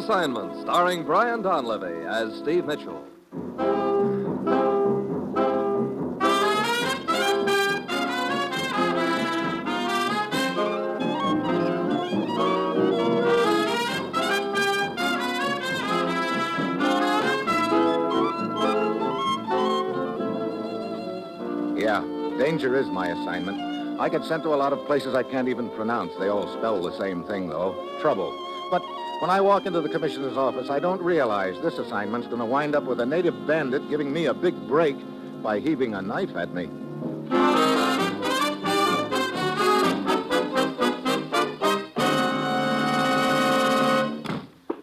Assignment, starring Brian Donlevy as Steve Mitchell. Yeah, danger is my assignment. I get sent to a lot of places I can't even pronounce. They all spell the same thing, though. Trouble. But when I walk into the commissioner's office, I don't realize this assignment's going to wind up with a native bandit giving me a big break by heaving a knife at me.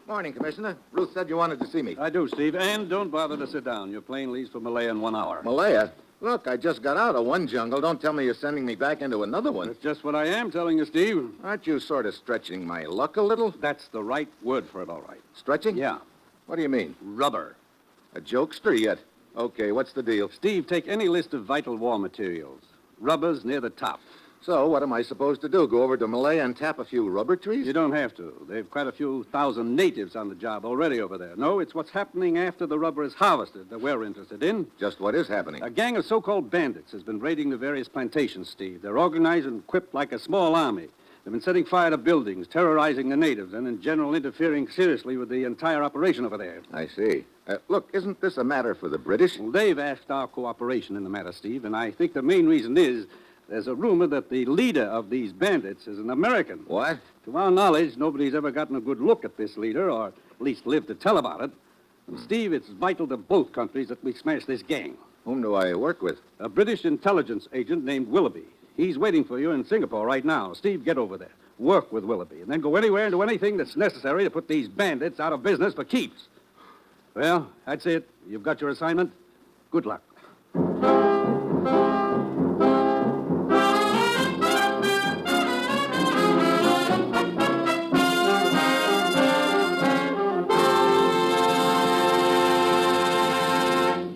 Morning, Commissioner. Ruth said you wanted to see me. I do, Steve. And don't bother to sit down. Your plane leaves for Maylaya in 1 hour. Maylaya? Look, I just got out of one jungle. Don't tell me you're sending me back into another one. That's just what I am telling you, Steve. Aren't you sort of stretching my luck a little? That's the right word for it, all right. Stretching? Yeah. What do you mean? Rubber. A jokester yet? Okay, what's the deal? Steve, take any list of vital war materials. Rubber's near the top. So, what am I supposed to do? Go over to Maylaya and tap a few rubber trees? You don't have to. They've quite a few thousand natives on the job already over there. No, it's what's happening after the rubber is harvested that we're interested in. Just what is happening? A gang of so-called bandits has been raiding the various plantations, Steve. They're organized and equipped like a small army. They've been setting fire to buildings, terrorizing the natives, and in general interfering seriously with the entire operation over there. I see. Look, isn't this a matter for the British? Well, they've asked our cooperation in the matter, Steve, and I think the main reason is there's a rumor that the leader of these bandits is an American. What? To our knowledge, nobody's ever gotten a good look at this leader, or at least lived to tell about it. And Steve, it's vital to both countries that we smash this gang. Whom do I work with? A British intelligence agent named Willoughby. He's waiting for you in Singapore right now. Steve, get over there. Work with Willoughby, and then go anywhere and do anything that's necessary to put these bandits out of business for keeps. Well, that's it. You've got your assignment. Good luck.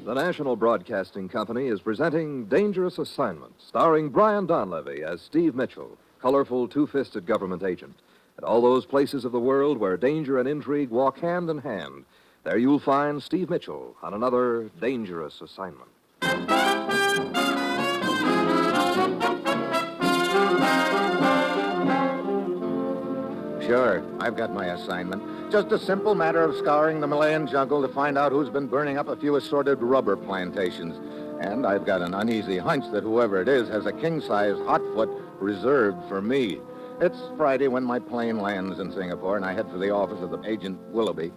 The National Broadcasting Company is presenting Dangerous Assignment, starring Brian Donlevy as Steve Mitchell, colorful, two-fisted government agent. At all those places of the world where danger and intrigue walk hand in hand, there you'll find Steve Mitchell on another dangerous assignment. Sure, I've got my assignment. Just a simple matter of scouring the Malayan jungle to find out who's been burning up a few assorted rubber plantations. And I've got an uneasy hunch that whoever it is has a king-size hotfoot reserved for me. It's Friday when my plane lands in Singapore, and I head for the office of the agent Willoughby.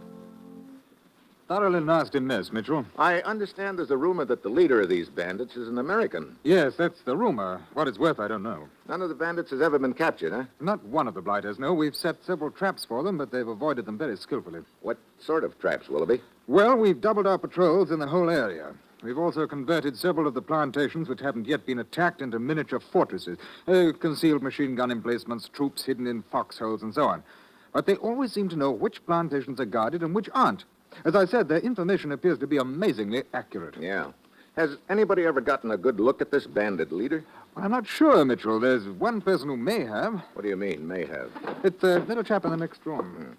Thoroughly nasty mess, Mitchell. I understand there's a rumor that the leader of these bandits is an American. Yes, that's the rumor. What it's worth, I don't know. None of the bandits has ever been captured, huh? Not one of the blighters, no. We've set several traps for them, but they've avoided them very skillfully. What sort of traps, Willoughby? Well, we've doubled our patrols in the whole area. We've also converted several of the plantations which haven't yet been attacked into miniature fortresses. Concealed machine gun emplacements, troops hidden in foxholes, and so on. But they always seem to know which plantations are guarded and which aren't. As I said, their information appears to be amazingly accurate. Yeah. Has anybody ever gotten a good look at this bandit leader? Well, I'm not sure, Mitchell. There's one person who may have. What do you mean, may have? It's a little chap in the next room.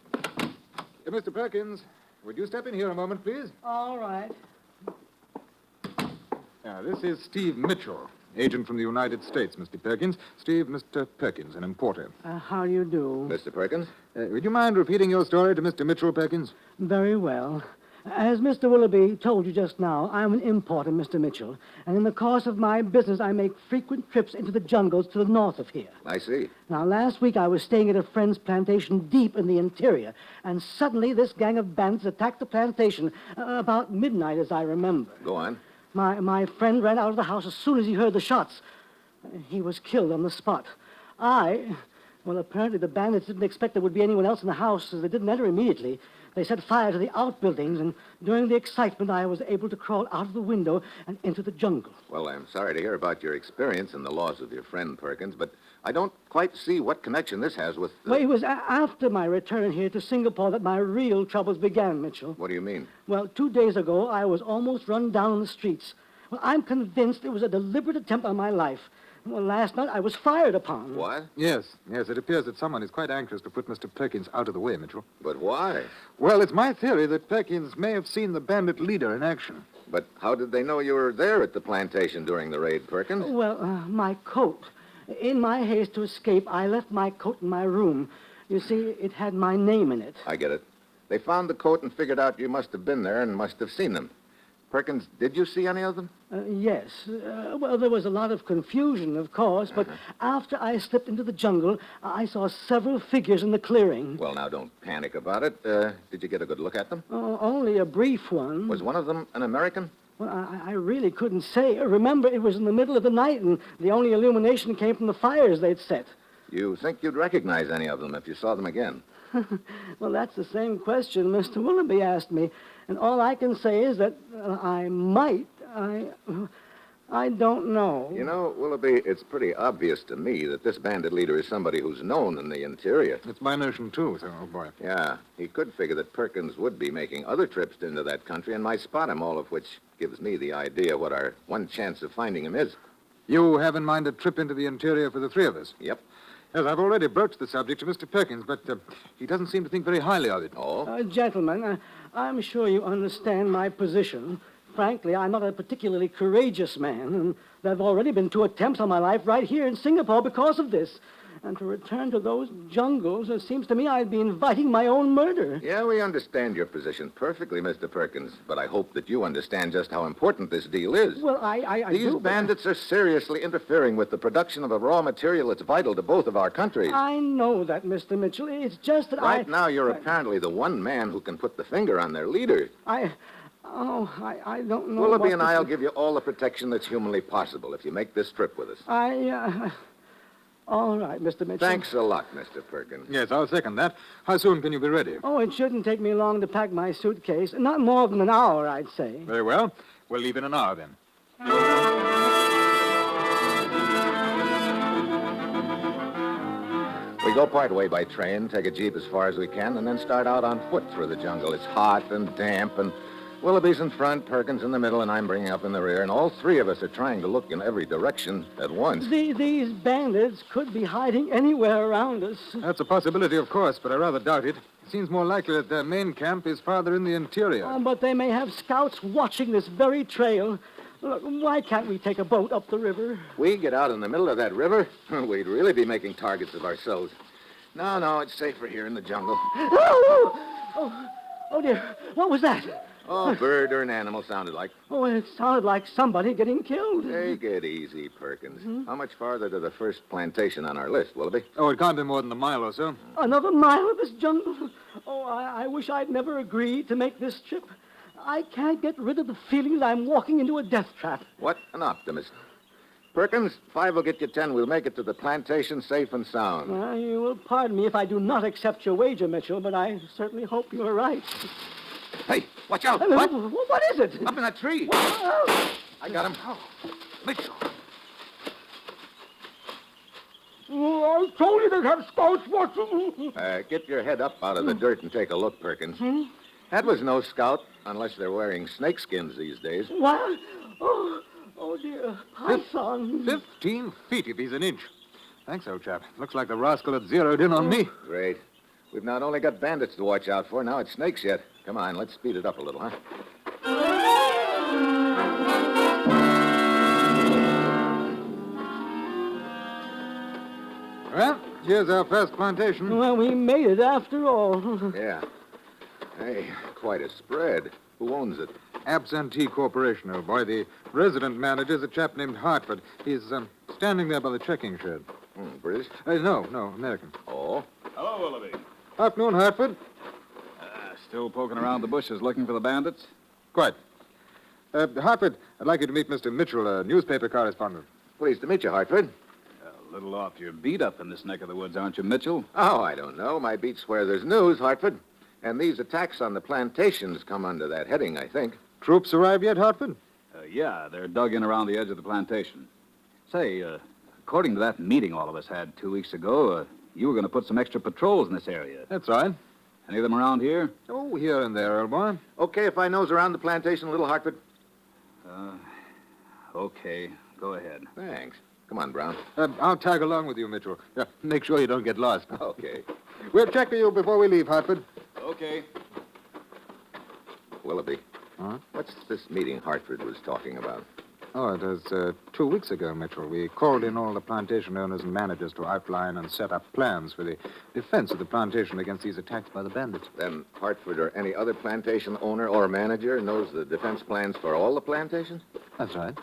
Mr. Perkins, would you step in here a moment, please? All right. This is Steve Mitchell, agent from the United States, Mr. Perkins. Steve, Mr. Perkins, an importer. How do you do? Mr. Perkins? Would you mind repeating your story to Mr. Mitchell, Perkins? Very well. As Mr. Willoughby told you just now, I'm an importer, Mr. Mitchell, and in the course of my business, I make frequent trips into the jungles to the north of here. I see. Now, last week, I was staying at a friend's plantation deep in the interior, and suddenly this gang of bandits attacked the plantation about midnight, as I remember. Go on. My friend ran out of the house as soon as he heard the shots. He was killed on the spot. Well, apparently the bandits didn't expect there would be anyone else in the house, so they didn't enter immediately. They set fire to the outbuildings, and during the excitement, I was able to crawl out of the window and into the jungle. Well, I'm sorry to hear about your experience and the loss of your friend, Perkins, but I don't quite see what connection this has with... Well, it was after my return here to Singapore that my real troubles began, Mitchell. What do you mean? Well, 2 days ago, I was almost run down in the streets. Well, I'm convinced it was a deliberate attempt on my life. Well, last night I was fired upon. What? Yes, it appears that someone is quite anxious to put Mr. Perkins out of the way, Mitchell. But why? Well, it's my theory that Perkins may have seen the bandit leader in action. But how did they know you were there at the plantation during the raid, Perkins? Well, my coat. In my haste to escape, I left my coat in my room. You see, it had my name in it. I get it. They found the coat and figured out you must have been there and must have seen them. Perkins, did you see any of them? Yes. Well, there was a lot of confusion, of course, but after I slipped into the jungle, I saw several figures in the clearing. Well, now, don't panic about it. Did you get a good look at them? Only a brief one. Was one of them an American? Well, I really couldn't say. Remember, it was in the middle of the night, and the only illumination came from the fires they'd set. You think you'd recognize any of them if you saw them again? Well, that's the same question Mr. Willoughby asked me, and all I can say is that I might. I don't know. You know, Willoughby, it's pretty obvious to me that this bandit leader is somebody who's known in the interior. It's my notion, too, so, oh, boy. Yeah, he could figure that Perkins would be making other trips into that country and might spot him, all of which gives me the idea what our one chance of finding him is. You have in mind a trip into the interior for the three of us? Yep. Yes, I've already broached the subject to Mr. Perkins, but he doesn't seem to think very highly of it. Oh? Gentlemen, I'm sure you understand my position. Frankly, I'm not a particularly courageous man, and there have already been 2 attempts on my life right here in Singapore because of this. And to return to those jungles, it seems to me I'd be inviting my own murder. Yeah, we understand your position perfectly, Mr. Perkins, but I hope that you understand just how important this deal is. Well, I These do, but bandits are seriously interfering with the production of a raw material that's vital to both of our countries. I know that, Mr. Mitchell. It's just that Right now, you're apparently the one man who can put the finger on their leader. I don't know. Willoughby what and to I'll do. give you all the protection that's humanly possible if you make this trip with us. All right, Mr. Mitchell. Thanks a lot, Mr. Perkins. Yes, I'll second that. How soon can you be ready? Oh, it shouldn't take me long to pack my suitcase. Not more than an hour, I'd say. Very well. We'll leave in an hour, then. We go part way by train, take a jeep as far as we can, and then start out on foot through the jungle. It's hot and damp, and Willoughby's in front, Perkins in the middle, and I'm bringing up in the rear, and all 3 of us are trying to look in every direction at once. These bandits could be hiding anywhere around us. That's a possibility, of course, but I rather doubt it. It seems more likely that their main camp is farther in the interior. But they may have scouts watching this very trail. Look, why can't we take a boat up the river? We get out in the middle of that river, we'd really be making targets of ourselves. No, it's safer here in the jungle. Oh, dear. What was that? Oh, a bird or an animal sounded like. Oh, it sounded like somebody getting killed. Take it easy, Perkins. How much farther to the first plantation on our list, Willoughby? Oh, it can't be more than a mile or so. Another mile of this jungle? Oh, I wish I'd never agreed to make this trip. I can't get rid of the feeling that I'm walking into a death trap. What an optimist. Perkins, 5 will get you 10. We'll make it to the plantation safe and sound. You will pardon me if I do not accept your wager, Mitchell, but I certainly hope you're right. Hey, watch out. What? What? What is it? Up in that tree. Oh, I got him. Mitchell. I told you they have scouts watching. Get your head up out of the dirt and take a look, Perkins. That was no scout, unless they're wearing snakeskins these days. What? Oh, dear. Python. 15 feet if he's an inch. Thanks, old chap. Looks like the rascal had zeroed in on me. Great. We've not only got bandits to watch out for, now it's snakes yet. Come on, let's speed it up a little, huh? Well, here's our first plantation. Well, we made it after all. Yeah. Hey, quite a spread. Who owns it? Absentee Corporation, old boy. The resident manager's a chap named Hartford. He's standing there by the checking shed. British? No, American. Oh. Hello, Willoughby. Afternoon, Hartford. Still poking around the bushes looking for the bandits? Quite. Hartford, I'd like you to meet Mr. Mitchell, a newspaper correspondent. Pleased to meet you, Hartford. A little off your beat up in this neck of the woods, aren't you, Mitchell? Oh, I don't know. My beats where there's news, Hartford. And these attacks on the plantations come under that heading, I think. Troops arrived yet, Hartford? Yeah, they're dug in around the edge of the plantation. Say, according to that meeting all of us had 2 weeks ago, you were going to put some extra patrols in this area. That's right. Any of them around here? Oh, here and there, old boy. Okay if I nose around the plantation a little, Hartford? Okay. Go ahead. Thanks. Come on, Brown. I'll tag along with you, Mitchell. Yeah, make sure you don't get lost. Okay. We'll check for you before we leave, Hartford. Okay. Willoughby, Huh? what's this meeting Hartford was talking about? Oh, it was 2 weeks ago, Mitchell. We called in all the plantation owners and managers to outline and set up plans for the defense of the plantation against these attacks by the bandits. Then Hartford or any other plantation owner or manager knows the defense plans for all the plantations? That's right.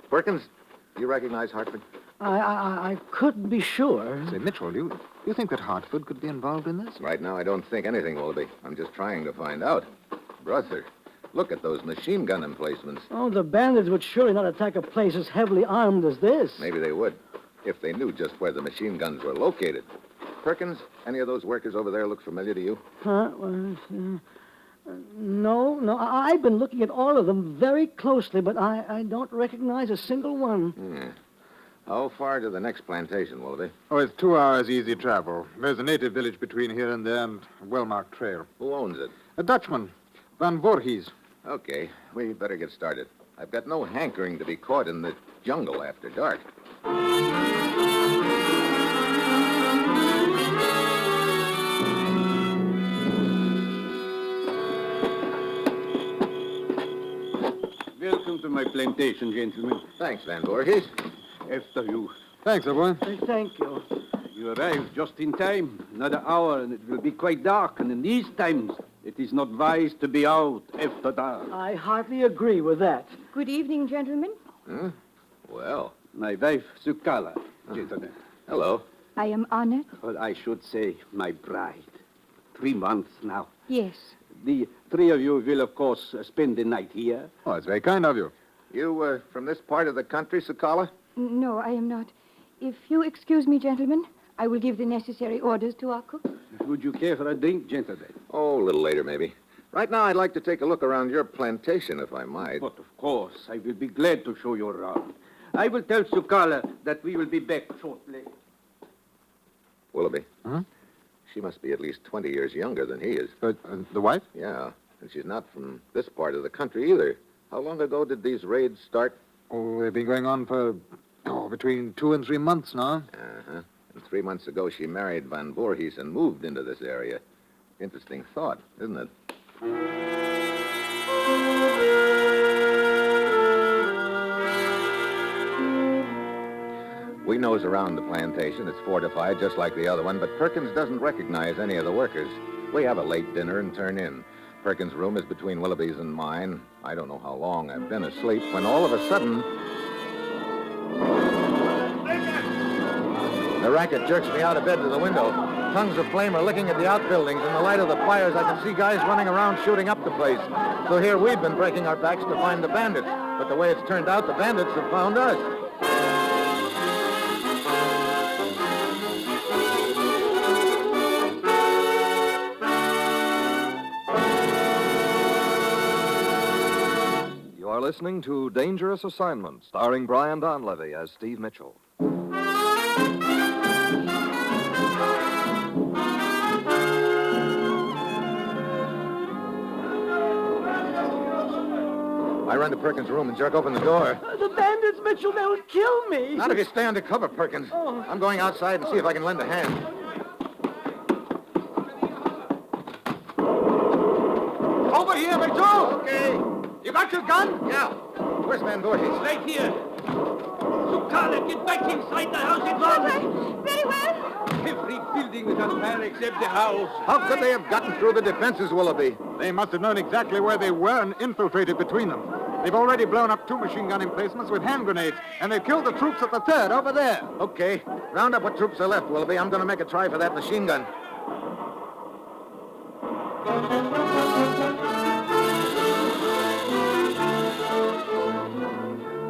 Perkins, do you recognize Hartford? I couldn't be sure. Say, Mitchell, do you think that Hartford could be involved in this? Right now, I don't think anything, Willoughby. I'm just trying to find out. Brother, look at those machine gun emplacements. Oh, the bandits would surely not attack a place as heavily armed as this. Maybe they would, if they knew just where the machine guns were located. Perkins, any of those workers over there look familiar to you? Huh? No. I've been looking at all of them very closely, but I don't recognize a single one. How far to the next plantation, Willoughby? Oh, it's 2 hours easy travel. There's a native village between here and there and a well-marked trail. Who owns it? A Dutchman, Van Voorhees. Okay, we better get started. I've got no hankering to be caught in the jungle after dark. Welcome to my plantation, gentlemen. Thanks, Van Voorhees. After you. Thanks, old boy. Thank you. You arrived just in time. Another hour, and it will be quite dark. And in these times, it is not wise to be out after dark. I hardly agree with that. Good evening, gentlemen. Well, My wife, Sukala, gentlemen. hello. I am honored. Well, I should say my bride. 3 months now. Yes. The 3 of you will, of course, spend the night here. Oh, it's very kind of you. You, from this part of the country, Sukala? No, I am not. If you excuse me, gentlemen, I will give the necessary orders to our cook. Would you care for a drink, gentlemen? Oh, a little later, maybe. Right now, I'd like to take a look around your plantation, if I might. But of course, I will be glad to show you around. I will tell Sukala that we will be back shortly. Willoughby. Huh? She must be at least 20 years younger than he is. But the wife? Yeah, and she's not from this part of the country either. How long ago did these raids start? Oh, they've been going on for, between 2 and 3 months now. Uh-huh. And 3 months ago, she married Van Voorhees and moved into this area. Interesting thought, isn't it? We nose around the plantation. It's fortified just like the other one, but Perkins doesn't recognize any of the workers. We have a late dinner and turn in. Perkins' room is between Willoughby's and mine. I don't know how long I've been asleep when all of a sudden... The racket jerks me out of bed to the window. Tongues of flame are licking at the outbuildings. In the light of the fires, I can see guys running around shooting up the place. So here we've been breaking our backs to find the bandits. But the way it's turned out, the bandits have found us. You are listening to Dangerous Assignment, starring Brian Donlevy as Steve Mitchell. I run to Perkins' room and jerk open the door. The bandits, Mitchell, they'll kill me. Not if you stay under cover, Perkins. Oh. I'm going outside and see if I can lend a hand. Over here, Mitchell! Okay. You got your gun? Yeah. Where's Van Voorhees? Right here. Sukala, get back inside the house at once. Very well. Every building is on fire except the house. How could they have gotten through the defenses, Willoughby? They must have known exactly where they were and infiltrated between them. They've already blown up 2 machine gun emplacements with hand grenades, and they've killed the troops at the 3rd over there. Okay. Round up what troops are left, Willoughby. I'm going to make a try for that machine gun.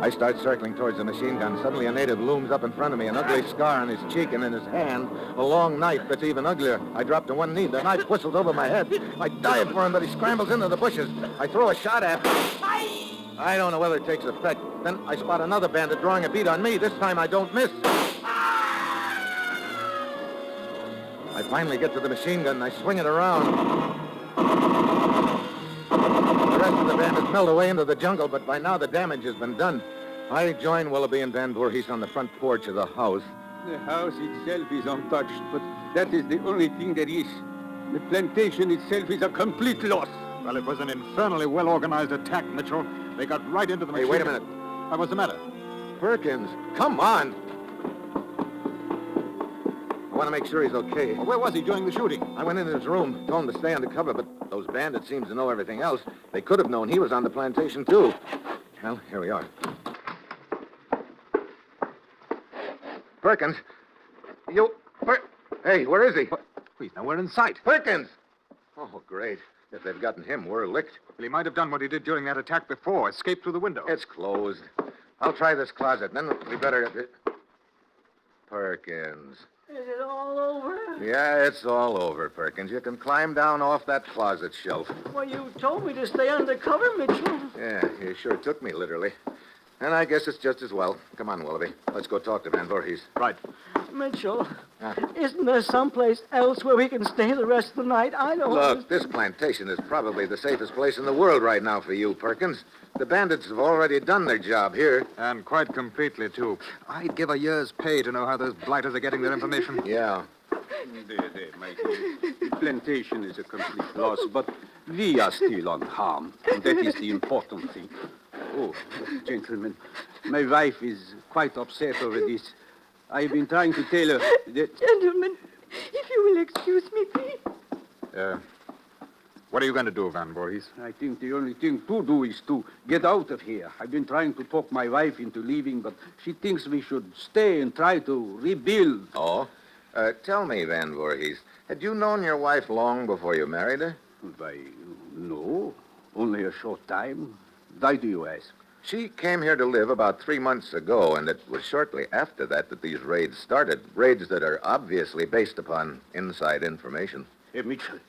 I start circling towards the machine gun. Suddenly a native looms up in front of me, an ugly scar on his cheek, and in his hand, a long knife that's even uglier. I drop to one knee. The knife whistles over my head. I dive for him, but he scrambles into the bushes. I throw a shot at him. I don't know whether it takes effect. Then I spot another bandit drawing a bead on me. This time I don't miss. I finally get to the machine gun, and I swing it around. The rest of the bandits melt away into the jungle, but by now the damage has been done. I joined Willoughby and Van Voorhees on the front porch of the house. The house itself is untouched, but that is the only thing there is. The plantation itself is a complete loss. Well, it was an infernally well-organized attack, Mitchell. They got right into the machine. Hey, wait a minute. What's the matter? Perkins, come on. I want to make sure he's okay. Well, where was he during the shooting? I went into his room, told him to stay undercover, but those bandits seem to know everything else. They could have known he was on the plantation, too. Well, here we are. Perkins, hey, where is he? Please, now we're in sight. Perkins! Oh, great. If they've gotten him, we're licked. Well, he might have done what he did during that attack before, escaped through the window. It's closed. I'll try this closet, then we better... Perkins. Is it all over? Yeah, it's all over, Perkins. You can climb down off that closet shelf. Well, you told me to stay undercover, Mitchell. Yeah, you sure took me literally. And I guess it's just as well. Come on, Willoughby. Let's go talk to Van Voorhees. Right. Mitchell, isn't there someplace else where we can stay the rest of the night? I don't... Look, this plantation is probably the safest place in the world right now for you, Perkins. The bandits have already done their job here. And quite completely, too. I'd give a year's pay to know how those blighters are getting their information. Yeah. There, Mikey. The plantation is a complete loss, but we are still unharmed. And that is the important thing. Oh, gentlemen, my wife is quite upset over this. I've been trying to tell her that... Gentlemen, if you will excuse me, please. What are you going to do, Van Voorhees? I think the only thing to do is to get out of here. I've been trying to talk my wife into leaving, but she thinks we should stay and try to rebuild. Oh? Tell me, Van Voorhees, had you known your wife long before you married her? Why, no. Only a short time. Why do you ask? She came here to live about 3 months ago, and it was shortly after that these raids started. Raids that are obviously based upon inside information. Hey, Mitchell,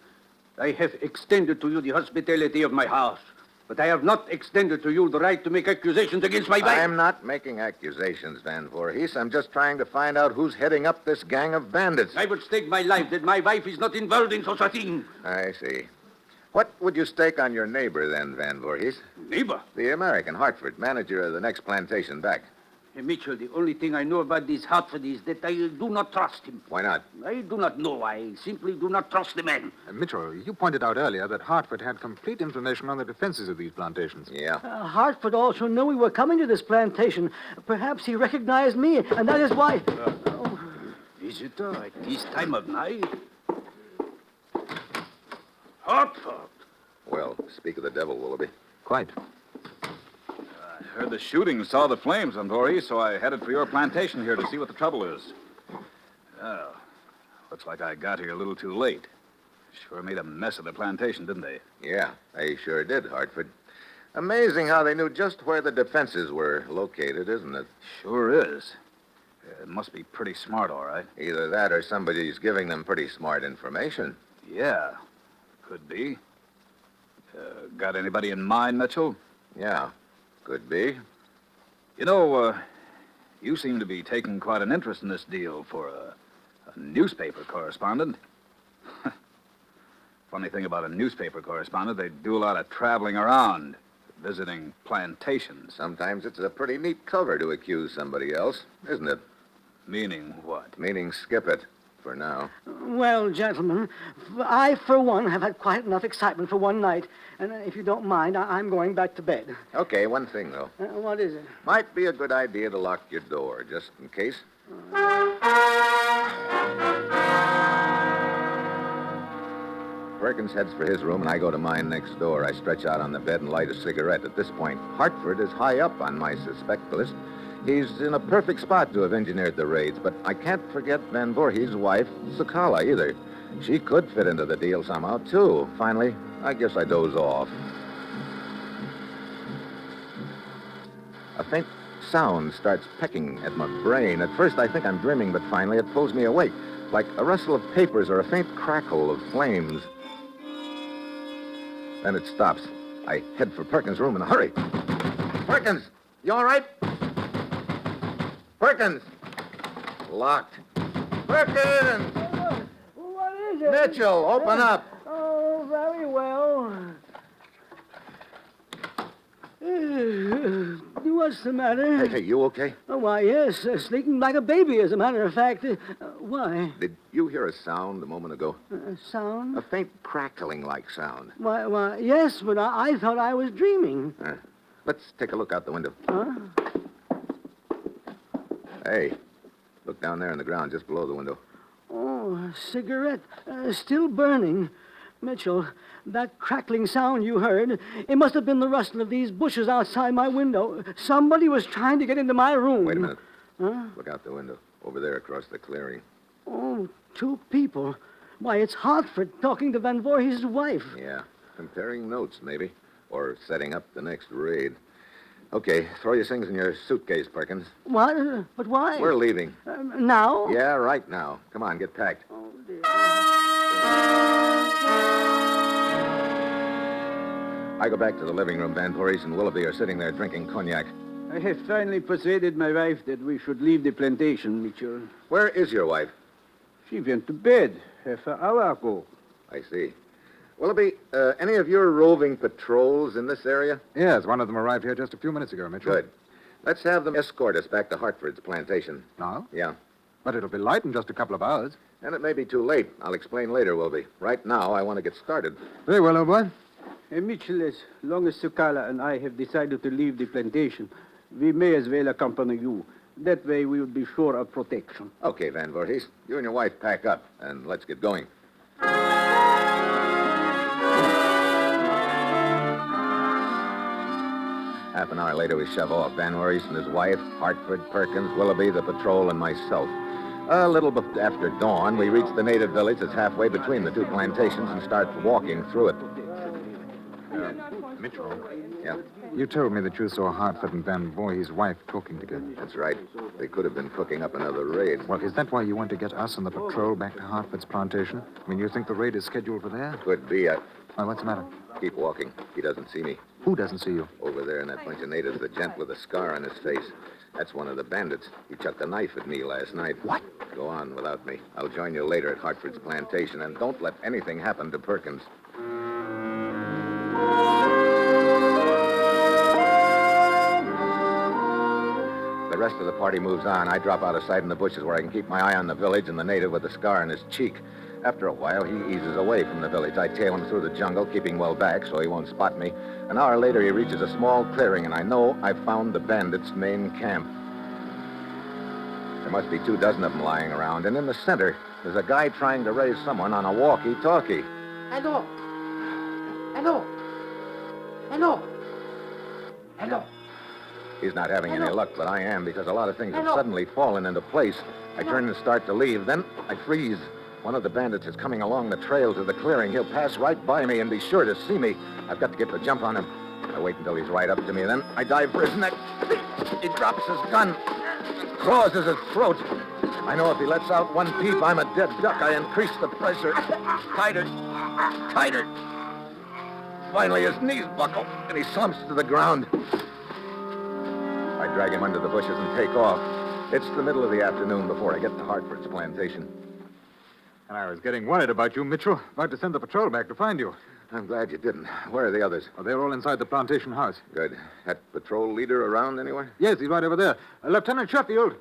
I have extended to you the hospitality of my house, but I have not extended to you the right to make accusations against my wife. I'm not making accusations, Van Voorhees. I'm just trying to find out who's heading up this gang of bandits. I would stake my life that my wife is not involved in such a thing. I see. What would you stake on your neighbor, then, Van Voorhees? Neighbor? The American, Hartford, manager of the next plantation back. Hey, Mitchell, the only thing I know about this Hartford is that I do not trust him. Why not? I do not know. I simply do not trust the man. Mitchell, you pointed out earlier that Hartford had complete information on the defenses of these plantations. Yeah. Hartford also knew we were coming to this plantation. Perhaps he recognized me, and that is why... Visitor at this time of night? Hartford. Well, speak of the devil, Willoughby. Quite. I heard the shooting, saw the flames, Van Voorhees, so I headed for your plantation here to see what the trouble is. Well, looks like I got here a little too late. Sure made a mess of the plantation, didn't they? Yeah, they sure did, Hartford. Amazing how they knew just where the defenses were located, isn't it? Sure is. It must be pretty smart, all right. Either that or somebody's giving them pretty smart information. Yeah, could be. Got anybody in mind, Mitchell? Yeah, could be. You know, you seem to be taking quite an interest in this deal for a newspaper correspondent. Funny thing about a newspaper correspondent, they do a lot of traveling around, visiting plantations. Sometimes it's a pretty neat cover to accuse somebody else, isn't it? Meaning what? Meaning skip it, for now. Well, gentlemen, I, for one, have had quite enough excitement for one night. And if you don't mind, I'm going back to bed. Okay, one thing, though. What is it? Might be a good idea to lock your door, just in case. Perkins heads for his room, and I go to mine next door. I stretch out on the bed and light a cigarette. At this point, Hartford is high up on my suspect list. He's in a perfect spot to have engineered the raids, but I can't forget Van Voorhees' wife, Sakala, either. She could fit into the deal somehow, too. Finally, I guess I doze off. A faint sound starts pecking at my brain. At first, I think I'm dreaming, but finally it pulls me awake, like a rustle of papers or a faint crackle of flames. Then it stops. I head for Perkins' room in a hurry. Perkins! You all right? Perkins! Locked. Perkins! What is it? Mitchell, open up. Oh, very well. what's the matter? Hey, you okay? Oh, why, yes, sleeping like a baby, as a matter of fact. Why? Did you hear a sound a moment ago? Sound? A faint crackling-like sound. Why, yes, but I thought I was dreaming. Let's take a look out the window. Huh? Hey, look down there in the ground just below the window. Oh, a cigarette. Still burning. Mitchell, that crackling sound you heard, it must have been the rustle of these bushes outside my window. Somebody was trying to get into my room. Wait a minute. Huh? Look out the window. Over there across the clearing. Oh, 2 people. Why, it's Hartford talking to Van Voorhees' wife. Yeah. Comparing notes, maybe. Or setting up the next raid. Okay, throw your things in your suitcase, Perkins. What? But why? We're leaving. Now? Yeah, right now. Come on, get packed. Oh, dear. I go back to the living room. Van Voorhees and Willoughby are sitting there drinking cognac. I have finally persuaded my wife that we should leave the plantation, Mitchell. Where is your wife? She went to bed half an hour ago. I see. Willoughby, any of your roving patrols in this area? Yes, one of them arrived here just a few minutes ago, Mitchell. Good. Let's have them escort us back to Hartford's plantation. Now? Yeah. But it'll be light in just a couple of hours. And it may be too late. I'll explain later, Willoughby. Right now, I want to get started. Very well, old boy. Mitchell, as long as Sukala and I have decided to leave the plantation, we may as well accompany you. That way we will be sure of protection. Okay, Van Voorhees. You and your wife pack up, and let's get going. Half an hour later, we shove off. Van Voorhees and his wife, Hartford, Perkins, Willoughby, the patrol, and myself. A little after dawn, we reach the native village that's halfway between the 2 plantations and start walking through it. Mitchell. Yeah, You told me that you saw Hartford and Van Voorhees' wife talking together. that's right. They could have been cooking up another raid. Well, is that why you want to get us and the patrol back to Hartford's plantation? I mean, you think the raid is scheduled for there? Could be. Well, what's the matter? Keep walking. He doesn't see me. Who doesn't see you? Over there in that bunch of natives, the gent with a scar on his face. That's one of the bandits. He chucked a knife at me last night. What? Go on without me. I'll join you later at Hartford's plantation, and don't let anything happen to Perkins. The rest of the party moves on. I drop out of sight in the bushes where I can keep my eye on the village and the native with the scar on his cheek. After a while, he eases away from the village. I tail him through the jungle, keeping well back so he won't spot me. An hour later, he reaches a small clearing, and I know I've found the bandits' main camp. There must be 24 of them lying around, and in the center, there's a guy trying to raise someone on a walkie-talkie. Hello. Hello. Hello. Hello. He's not having any luck, but I am, because a lot of things have suddenly fallen into place. I turn and start to leave. Then I freeze. One of the bandits is coming along the trail to the clearing. He'll pass right by me and be sure to see me. I've got to get the jump on him. I wait until he's right up to me. Then I dive for his neck. He drops his gun, claws at his throat. I know if he lets out one peep, I'm a dead duck. I increase the pressure. Tighter. Tighter. Finally, his knees buckle, and he slumps to the ground. I drag him under the bushes and take off. It's the middle of the afternoon before I get to Hartford's plantation. And I was getting worried about you, Mitchell. About to send the patrol back to find you. I'm glad you didn't. Where are the others? Oh, they're all inside the plantation house. Good. That patrol leader around anywhere? Yes, he's right over there. Lieutenant Sheffield.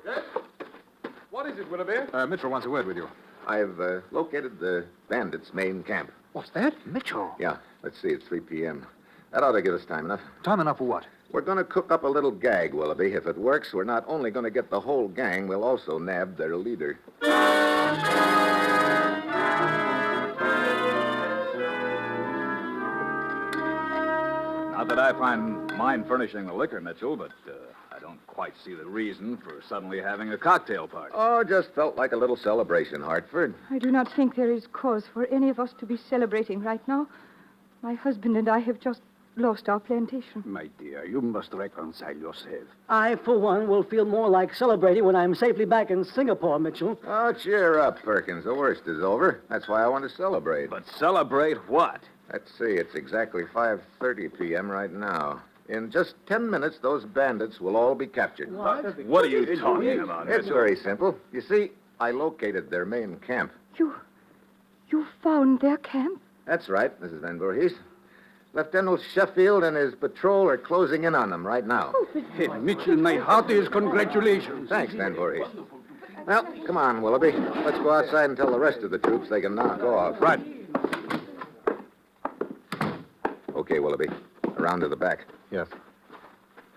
What is it, Willoughby? Mitchell wants a word with you. I've located the bandits' main camp. What's that? Mitchell. Yeah, let's see, it's 3 p.m. That ought to give us time enough. Time enough for what? We're going to cook up a little gag, Willoughby. If it works, we're not only going to get the whole gang, we'll also nab their leader. Not that I mind furnishing the liquor, Mitchell, but I don't quite see the reason for suddenly having a cocktail party. Oh, just felt like a little celebration, Hartford. I do not think there is cause for any of us to be celebrating right now. My husband and I have just lost our plantation. My dear, you must reconcile yourself. I, for one, will feel more like celebrating when I'm safely back in Singapore, Mitchell. Oh, cheer up, Perkins. The worst is over. That's why I want to celebrate. But celebrate what? Let's see, it's exactly 5:30 p.m. right now. In just 10 minutes, those bandits will all be captured. What are you talking about, It's Mitchell? very simple. You see, I located their main camp. You found their camp? That's right, Mrs. Van Voorhees. Lieutenant Sheffield and his patrol are closing in on them right now. Hey, Mitchell, my heartiest congratulations. Thanks, Van Voorhees. Well, come on, Willoughby. Let's go outside and tell the rest of the troops they can knock off. Right. Okay, Willoughby. Around to the back. Yes.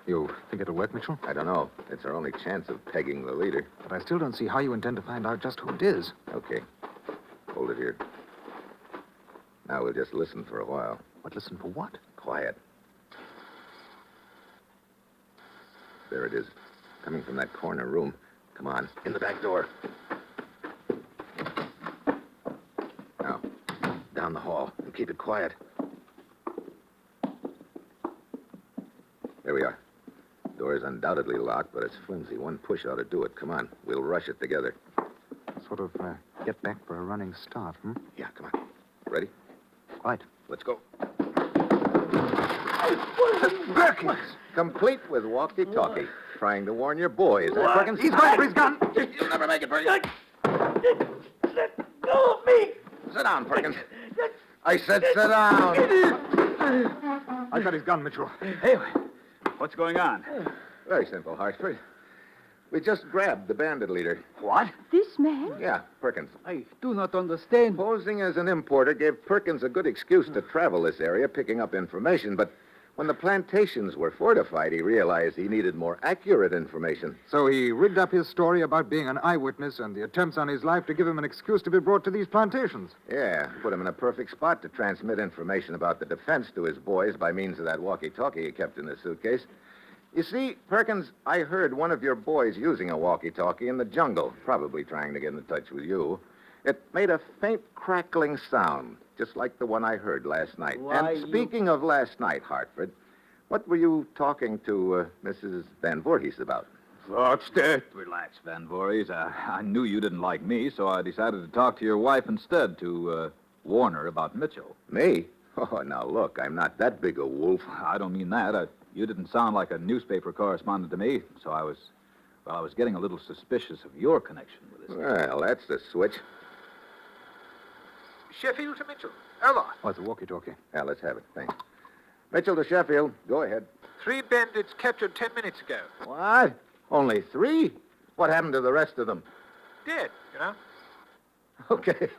You think it'll work, Mitchell? I don't know. It's our only chance of pegging the leader. But I still don't see how you intend to find out just who it is. Okay. Hold it here. Now we'll just listen for a while. But listen for what? Quiet. There it is. Coming from that corner room. Come on. In the back door. Now, down the hall. And keep it quiet. There we are. Door is undoubtedly locked, but it's flimsy. One push ought to do it. Come on. We'll rush it together. Sort of get back for a running start, hmm? Yeah, come on. Ready? Right. Let's go. Perkins! Complete with walkie-talkie. Trying to warn your boys, eh, Perkins? He's going for his gun. You'll never make it, Perkins. Let go of me! Sit down, Perkins. I said sit down. I got his gun, Mitchell. Hey, what's going on? Very simple, Hartford. We just grabbed the bandit leader. What? This man? Yeah, Perkins. I do not understand. Posing as an importer gave Perkins a good excuse to travel this area, picking up information, but when the plantations were fortified, he realized he needed more accurate information. So he rigged up his story about being an eyewitness and the attempts on his life to give him an excuse to be brought to these plantations. Yeah, put him in a perfect spot to transmit information about the defense to his boys by means of that walkie-talkie he kept in his suitcase. You see, Perkins, I heard one of your boys using a walkie-talkie in the jungle, probably trying to get in touch with you. It made a faint crackling sound, just like the one I heard last night. Why, and speaking of last night, Hartford, what were you talking to Mrs. Van Voorhees about? What's that? Relax, Van Voorhees. I knew you didn't like me, so I decided to talk to your wife instead to warn her about Mitchell. Me? Oh, now look, I'm not that big a wolf. I don't mean that. You didn't sound like a newspaper correspondent to me, so I was getting a little suspicious of your connection with this. Well, that's the switch. Sheffield to Mitchell. Hello. Oh, it's a walkie-talkie. Yeah, let's have it. Thanks. Mitchell to Sheffield. Go ahead. 3 bandits captured 10 minutes ago. What? Only 3? What happened to the rest of them? Dead, you know. Okay.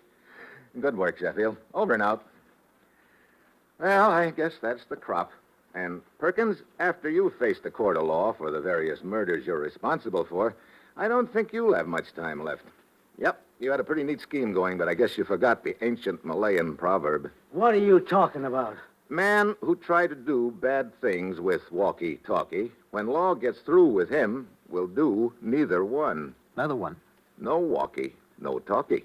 Good work, Sheffield. Over and out. Well, I guess that's the crop. And, Perkins, after you face the court of law for the various murders you're responsible for, I don't think you'll have much time left. Yep, you had a pretty neat scheme going, but I guess you forgot the ancient Malayan proverb. What are you talking about? Man who tried to do bad things with walkie-talkie, when law gets through with him, will do neither one. Another one. No walkie, no talkie.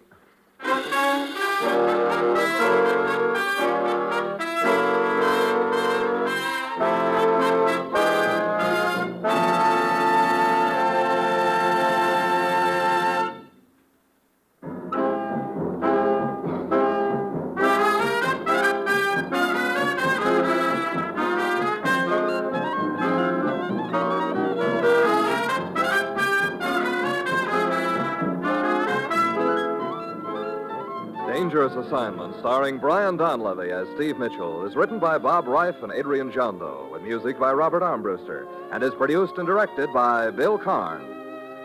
Dangerous Assignment, starring Brian Donlevy as Steve Mitchell, is written by Bob Reif and Adrian Jondo, with music by Robert Armbruster, and is produced and directed by Bill Karn.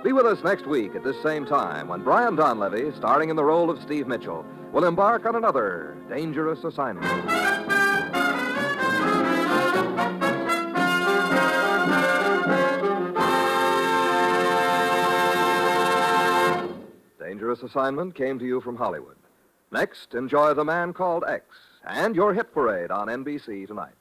Be with us next week at this same time when Brian Donlevy, starring in the role of Steve Mitchell, will embark on another dangerous assignment. Dangerous Assignment came to you from Hollywood. Next, enjoy The Man Called X and your hit parade on NBC tonight.